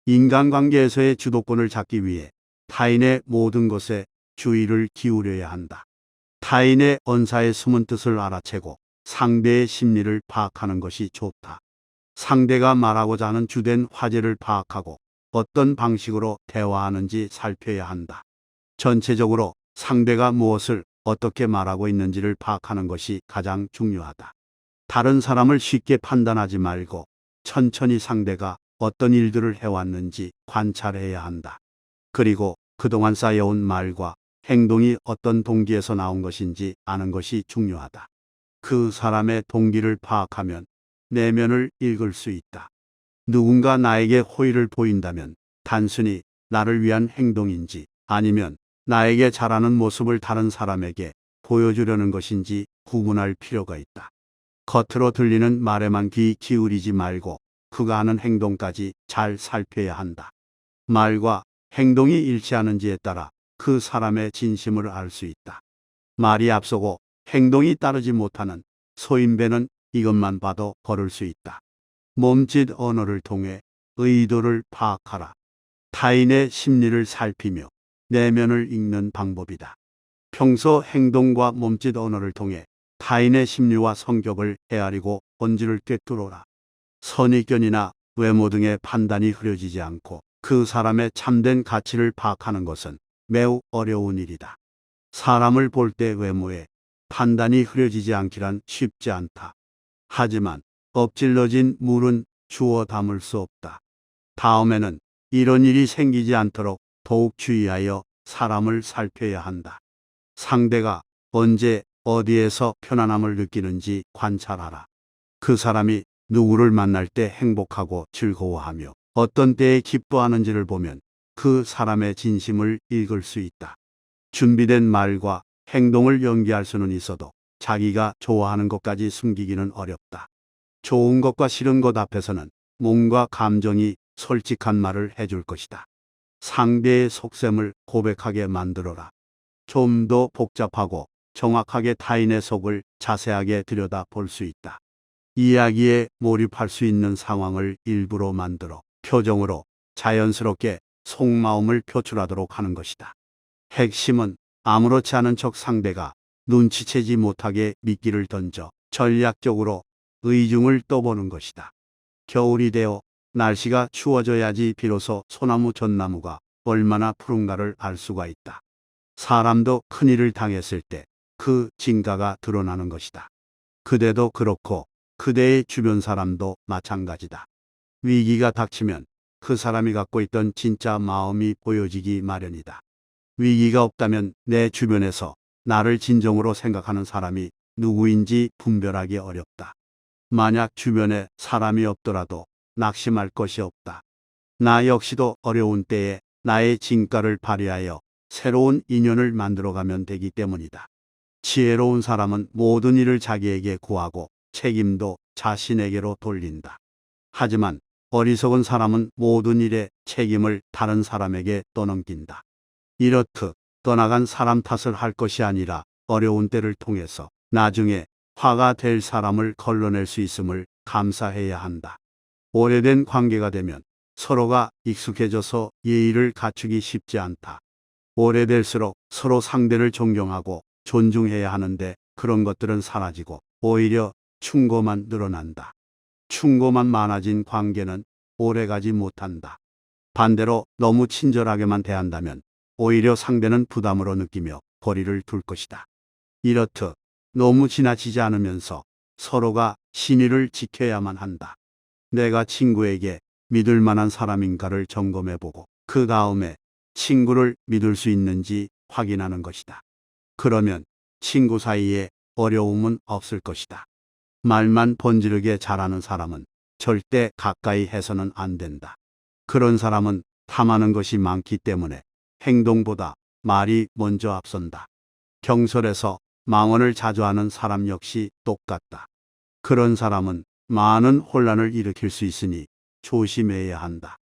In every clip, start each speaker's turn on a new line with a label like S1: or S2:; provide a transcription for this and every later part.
S1: 인간관계에서의 주도권을 잡기 위해 타인의 모든 것에 주의를 기울여야 한다. 타인의 언사의 숨은 뜻을 알아채고 상대의 심리를 파악하는 것이 좋다. 상대가 말하고자 하는 주된 화제를 파악하고 어떤 방식으로 대화하는지 살펴야 한다. 전체적으로 상대가 무엇을 어떻게 말하고 있는지를 파악하는 것이 가장 중요하다. 다른 사람을 쉽게 판단하지 말고 천천히 상대가 어떤 일들을 해왔는지 관찰해야 한다. 그리고 그동안 쌓여온 말과 행동이 어떤 동기에서 나온 것인지 아는 것이 중요하다. 그 사람의 동기를 파악하면 내면을 읽을 수 있다. 누군가 나에게 호의를 보인다면 단순히 나를 위한 행동인지 아니면 나에게 잘하는 모습을 다른 사람에게 보여주려는 것인지 구분할 필요가 있다. 겉으로 들리는 말에만 귀 기울이지 말고 그가 하는 행동까지 잘 살펴야 한다. 말과 행동이 일치하는지에 따라 그 사람의 진심을 알 수 있다. 말이 앞서고 행동이 따르지 못하는 소인배는 이것만 봐도 거를 수 있다. 몸짓 언어를 통해 의도를 파악하라. 타인의 심리를 살피며 내면을 읽는 방법이다. 평소 행동과 몸짓 언어를 통해 타인의 심리와 성격을 헤아리고 본질을 꿰뚫어라. 선입견이나 외모 등의 판단이 흐려지지 않고 그 사람의 참된 가치를 파악하는 것은 매우 어려운 일이다. 사람을 볼 때 외모에 판단이 흐려지지 않기란 쉽지 않다. 하지만 엎질러진 물은 주워 담을 수 없다. 다음에는 이런 일이 생기지 않도록 더욱 주의하여 사람을 살펴야 한다. 상대가 언제 어디에서 편안함을 느끼는지 관찰하라. 그 사람이 누구를 만날 때 행복하고 즐거워하며 어떤 때에 기뻐하는지를 보면 그 사람의 진심을 읽을 수 있다. 준비된 말과 행동을 연기할 수는 있어도 자기가 좋아하는 것까지 숨기기는 어렵다. 좋은 것과 싫은 것 앞에서는 몸과 감정이 솔직한 말을 해줄 것이다. 상대의 속셈을 고백하게 만들어라. 좀 더 복잡하고 정확하게 타인의 속을 자세하게 들여다 볼 수 있다. 이야기에 몰입할 수 있는 상황을 일부러 만들어 표정으로 자연스럽게 속마음을 표출하도록 하는 것이다. 핵심은 아무렇지 않은 척 상대가 눈치채지 못하게 미끼를 던져 전략적으로 의중을 떠보는 것이다. 겨울이 되어 날씨가 추워져야지 비로소 소나무 전나무가 얼마나 푸른가를 알 수가 있다. 사람도 큰일을 당했을 때 그 진가가 드러나는 것이다. 그대도 그렇고 그대의 주변 사람도 마찬가지다. 위기가 닥치면 그 사람이 갖고 있던 진짜 마음이 보여지기 마련이다. 위기가 없다면 내 주변에서 나를 진정으로 생각하는 사람이 누구인지 분별하기 어렵다. 만약 주변에 사람이 없더라도 낙심할 것이 없다. 나 역시도 어려운 때에 나의 진가를 발휘하여 새로운 인연을 만들어가면 되기 때문이다. 지혜로운 사람은 모든 일을 자기에게 구하고 책임도 자신에게로 돌린다. 하지만 어리석은 사람은 모든 일의 책임을 다른 사람에게 떠넘긴다. 이렇듯 떠나간 사람 탓을 할 것이 아니라 어려운 때를 통해서 나중에 화가 될 사람을 걸러낼 수 있음을 감사해야 한다. 오래된 관계가 되면 서로가 익숙해져서 예의를 갖추기 쉽지 않다. 오래될수록 서로 상대를 존경하고 존중해야 하는데 그런 것들은 사라지고 오히려 충고만 늘어난다. 충고만 많아진 관계는 오래가지 못한다. 반대로 너무 친절하게만 대한다면 오히려 상대는 부담으로 느끼며 거리를 둘 것이다. 이렇듯 너무 지나치지 않으면서 서로가 신의를 지켜야만 한다. 내가 친구에게 믿을 만한 사람인가를 점검해보고 그 다음에 친구를 믿을 수 있는지 확인하는 것이다. 그러면 친구 사이에 어려움은 없을 것이다. 말만 번지르게 잘하는 사람은 절대 가까이 해서는 안 된다. 그런 사람은 탐하는 것이 많기 때문에 행동보다 말이 먼저 앞선다. 경솔해서 망언을 자주 하는 사람 역시 똑같다. 그런 사람은 많은 혼란을 일으킬 수 있으니 조심해야 한다.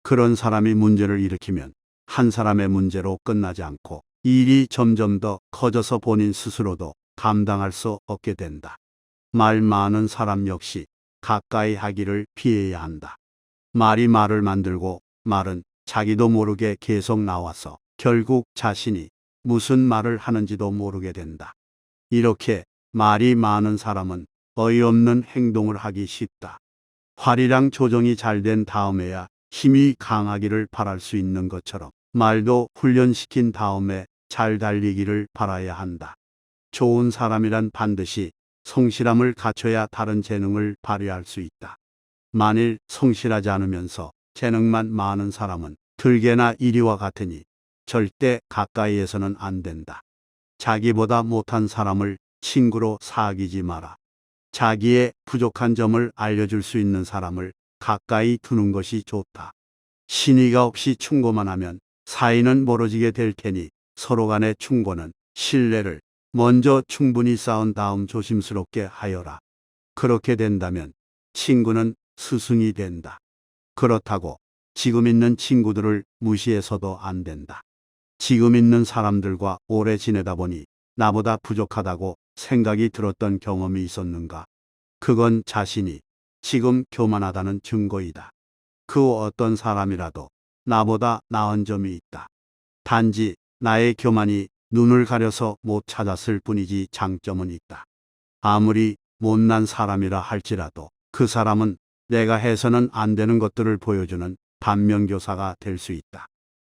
S1: 그런 사람이 문제를 일으키면 한 사람의 문제로 끝나지 않고 일이 점점 더 커져서 본인 스스로도 감당할 수 없게 된다. 말 많은 사람 역시 가까이 하기를 피해야 한다. 말이 말을 만들고 말은 자기도 모르게 계속 나와서 결국 자신이 무슨 말을 하는지도 모르게 된다. 이렇게 말이 많은 사람은 어이없는 행동을 하기 쉽다. 활이랑 조정이 잘 된 다음에야 힘이 강하기를 바랄 수 있는 것처럼 말도 훈련시킨 다음에 잘 달리기를 바라야 한다. 좋은 사람이란 반드시 성실함을 갖춰야 다른 재능을 발휘할 수 있다. 만일 성실하지 않으면서 재능만 많은 사람은 들개나 이리와 같으니 절대 가까이에서는 안 된다. 자기보다 못한 사람을 친구로 사귀지 마라. 자기의 부족한 점을 알려줄 수 있는 사람을 가까이 두는 것이 좋다. 신의가 없이 충고만 하면 사이는 멀어지게 될 테니 서로 간의 충고는 신뢰를 먼저 충분히 쌓은 다음 조심스럽게 하여라. 그렇게 된다면 친구는 스승이 된다. 그렇다고 지금 있는 친구들을 무시해서도 안 된다. 지금 있는 사람들과 오래 지내다 보니 나보다 부족하다고 생각이 들었던 경험이 있었는가? 그건 자신이 지금 교만하다는 증거이다. 그 어떤 사람이라도 나보다 나은 점이 있다. 단지 나의 교만이 눈을 가려서 못 찾았을 뿐이지 장점은 있다. 아무리 못난 사람이라 할지라도 그 사람은 내가 해서는 안 되는 것들을 보여주는 반면교사가 될 수 있다.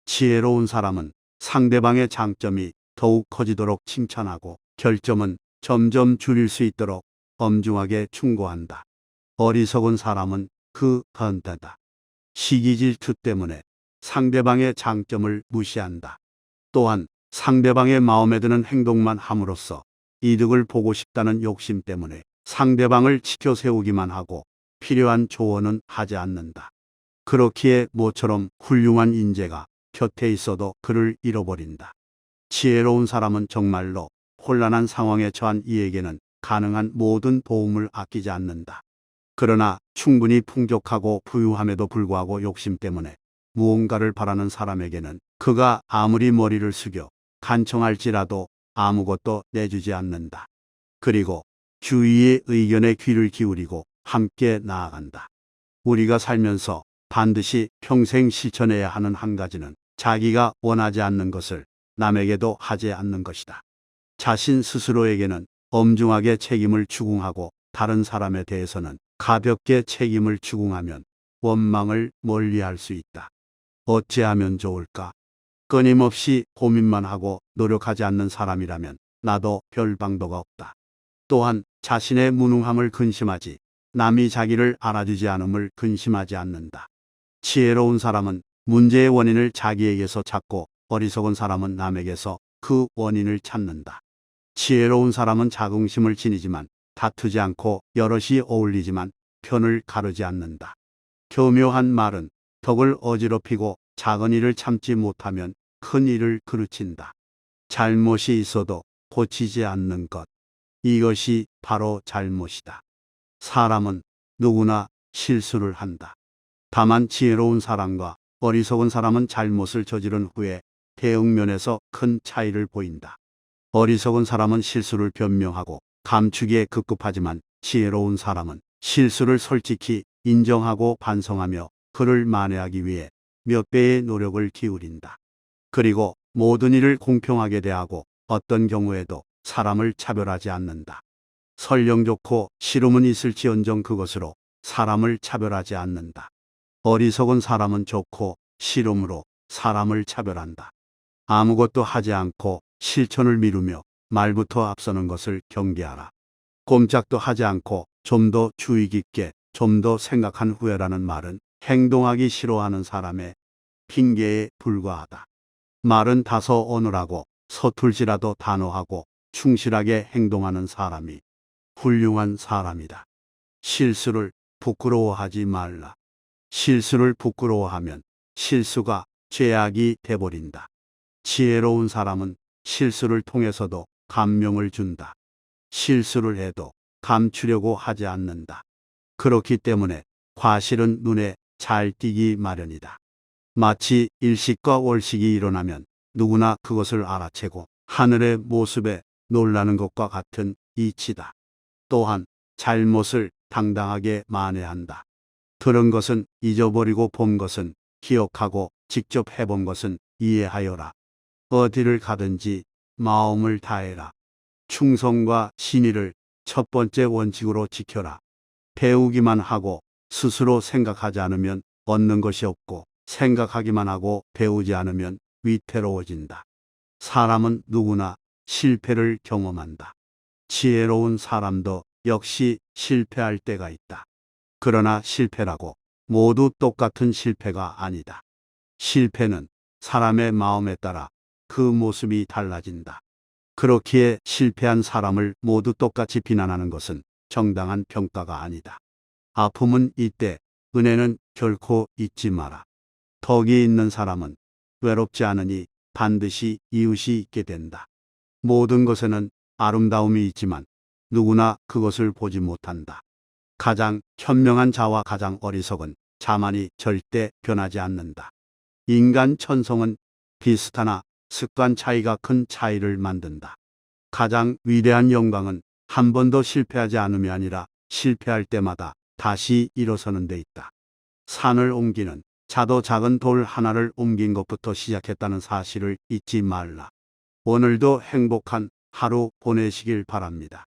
S1: 지혜로운 사람은 상대방의 장점이 더욱 커지도록 칭찬하고 결점은 점점 줄일 수 있도록 엄중하게 충고한다. 어리석은 사람은 그 반대다. 시기 질투 때문에 상대방의 장점을 무시한다. 또한 상대방의 마음에 드는 행동만 함으로써 이득을 보고 싶다는 욕심 때문에 상대방을 지켜 세우기만 하고 필요한 조언은 하지 않는다. 그렇기에 모처럼 훌륭한 인재가 곁에 있어도 그를 잃어버린다. 지혜로운 사람은 정말로 혼란한 상황에 처한 이에게는 가능한 모든 도움을 아끼지 않는다. 그러나 충분히 풍족하고 부유함에도 불구하고 욕심 때문에 무언가를 바라는 사람에게는 그가 아무리 머리를 숙여 간청할지라도 아무것도 내주지 않는다. 그리고 주위의 의견에 귀를 기울이고 함께 나아간다. 우리가 살면서 반드시 평생 실천해야 하는 한 가지는 자기가 원하지 않는 것을 남에게도 하지 않는 것이다. 자신 스스로에게는 엄중하게 책임을 추궁하고 다른 사람에 대해서는 가볍게 책임을 추궁하면 원망을 멀리할 수 있다. 어찌하면 좋을까? 끊임없이 고민만 하고 노력하지 않는 사람이라면 나도 별 방도가 없다. 또한 자신의 무능함을 근심하지 남이 자기를 알아주지 않음을 근심하지 않는다. 지혜로운 사람은 문제의 원인을 자기에게서 찾고 어리석은 사람은 남에게서 그 원인을 찾는다. 지혜로운 사람은 자긍심을 지니지만 다투지 않고 여럿이 어울리지만 편을 가르지 않는다. 교묘한 말은 덕을 어지럽히고 작은 일을 참지 못하면 큰 일을 그르친다. 잘못이 있어도 고치지 않는 것. 이것이 바로 잘못이다. 사람은 누구나 실수를 한다. 다만 지혜로운 사람과 어리석은 사람은 잘못을 저지른 후에 대응면에서 큰 차이를 보인다. 어리석은 사람은 실수를 변명하고 감추기에 급급하지만 지혜로운 사람은 실수를 솔직히 인정하고 반성하며 그를 만회하기 위해 몇 배의 노력을 기울인다. 그리고 모든 일을 공평하게 대하고 어떤 경우에도 사람을 차별하지 않는다. 설령 좋고 싫음은 있을지언정 그것으로 사람을 차별하지 않는다. 어리석은 사람은 좋고 싫음으로 사람을 차별한다. 아무것도 하지 않고 실천을 미루며 말부터 앞서는 것을 경계하라. 꼼짝도 하지 않고 좀 더 주의 깊게 좀 더 생각한 후에라는 말은 행동하기 싫어하는 사람의 핑계에 불과하다. 말은 다소 어눌하고 서툴지라도 단호하고 충실하게 행동하는 사람이 훌륭한 사람이다. 실수를 부끄러워하지 말라. 실수를 부끄러워하면 실수가 죄악이 돼버린다. 지혜로운 사람은 실수를 통해서도 감명을 준다. 실수를 해도 감추려고 하지 않는다. 그렇기 때문에 과실은 눈에 잘 띄기 마련이다. 마치 일식과 월식이 일어나면 누구나 그것을 알아채고 하늘의 모습에 놀라는 것과 같은 이치다. 또한 잘못을 당당하게 만회한다. 들은 것은 잊어버리고 본 것은 기억하고 직접 해본 것은 이해하여라. 어디를 가든지 마음을 다해라. 충성과 신의를 첫 번째 원칙으로 지켜라. 배우기만 하고 스스로 생각하지 않으면 얻는 것이 없고, 생각하기만 하고 배우지 않으면 위태로워진다. 사람은 누구나 실패를 경험한다. 지혜로운 사람도 역시 실패할 때가 있다. 그러나 실패라고 모두 똑같은 실패가 아니다. 실패는 사람의 마음에 따라 그 모습이 달라진다. 그렇기에 실패한 사람을 모두 똑같이 비난하는 것은 정당한 평가가 아니다. 아픔은 이때, 은혜는 결코 잊지 마라. 덕이 있는 사람은 외롭지 않으니 반드시 이웃이 있게 된다. 모든 것에는 아름다움이 있지만 누구나 그것을 보지 못한다. 가장 현명한 자와 가장 어리석은 자만이 절대 변하지 않는다. 인간 천성은 비슷하나 습관 차이가 큰 차이를 만든다. 가장 위대한 영광은 한 번도 실패하지 않음이 아니라 실패할 때마다 다시 일어서는 데 있다. 산을 옮기는 자도 작은 돌 하나를 옮긴 것부터 시작했다는 사실을 잊지 말라. 오늘도 행복한 하루 보내시길 바랍니다.